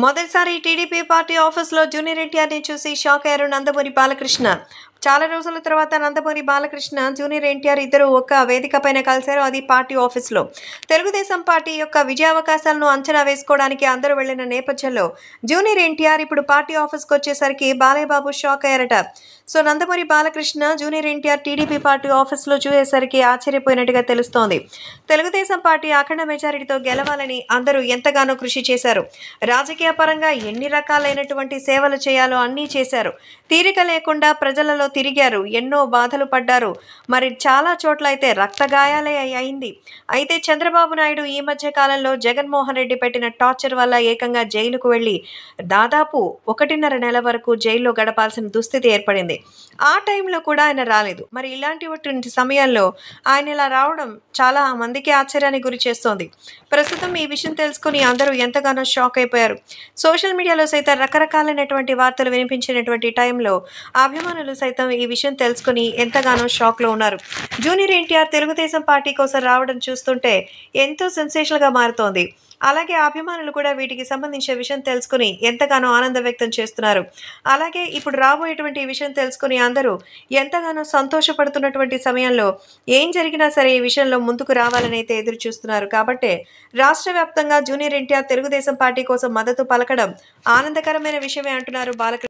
మొదటిసారి TDP party ఆఫీస్లో junior ఎన్టీఆర్ని చూసి షాక్ అయ్యారు నందమూరి బాలకృష్ణ. చాలా రోజుల తర్వాత నందమూరి బాలకృష్ణ, జూనియర్ ఎన్టీఆర్ ఇద్దరు ఒక వేదిక పైన కలిశారు. అది పార్టీ ఆఫీస్లో. తెలుగుదేశం పార్టీ యొక్క విజయావకాశాలను అంచనా వేసుకోవడానికి అందరూ వెళ్లిన నేపథ్యంలో జూనియర్ ఎన్టీఆర్ ఇప్పుడు పార్టీ ఆఫీస్కి వచ్చేసరికి బాలయ్య బాబు షాక్ అయ్యారట. So Nandamuri Balakrishna, junior NTR TDP party ఆఫీస్లో చూసేసరికి ఆశ్చర్యపోయినట్టుగా తెలుస్తోంది. తెలుగుదేశం పార్టీ అఖండ మెజారిటీతో గెలవాలని అందరూ ఎంతగానో కృషి చేశారు. రాజకీయ పరంగా ఎన్ని రకాలైనటువంటి సేవలు చేయాలో అన్నీ చేశారు. తీరిక లేకుండా ప్రజలలో తిరిగారు. ఎన్నో బాధలు పడ్డారు. మరి చాలా చోట్ల అయితే రక్తగాయాలే అయింది. అయితే చంద్రబాబు నాయుడు ఈ మధ్య కాలంలో జగన్మోహన్ రెడ్డి పెట్టిన టార్చర్ వల్ల ఏకంగా జైలుకు వెళ్ళి దాదాపు 1.5 నెల వరకు జైల్లో గడపాల్సిన దుస్థితి ఏర్పడింది. ఆ టైంలో కూడా ఆయన రాలేదు. మరి ఇలాంటి సమయాల్లో ఆయన ఇలా రావడం చాలా మందికి ఆశ్చర్యానికి గురి చేస్తోంది. ప్రస్తుతం ఈ విషయం తెలుసుకుని అందరూ ఎంతగానో షాక్ అయిపోయారు. సోషల్ మీడియాలో సైతం రకరకాలైనటువంటి వార్తలు వినిపించినటువంటి టైంలో అభిమానులు సైతం ఈ విషయం తెలుసుకుని ఎంతగానో షాక్లో ఉన్నారు. జూనియర్ ఎన్టీఆర్ తెలుగుదేశం పార్టీ కోసం రావడం చూస్తుంటే ఎంతో సెన్సేషనల్గా మారుతోంది. అలాగే అభిమానులు కూడా వీటికి సంబంధించిన విషయం తెలుసుకుని ఎంతగానో ఆనందం వ్యక్తం చేస్తున్నారు. అలాగే ఇప్పుడు రాబోయేటువంటి ఈ విషయం తెలుసుకుని అందరూ ఎంతగానో సంతోషపడుతున్నటువంటి సమయంలో ఏం జరిగినా సరే ఈ విషయంలో ముందుకు రావాలని అయితే ఎదురు చూస్తున్నారు. కాబట్టి రాష్ట్ర వ్యాప్తంగా జూనియర్ ఎన్టీఆర్ తెలుగుదేశం పార్టీ కోసం మద్దతు పలకడం ఆనందకరమైన విషయమే అంటున్నారు బాలకృష్ణ.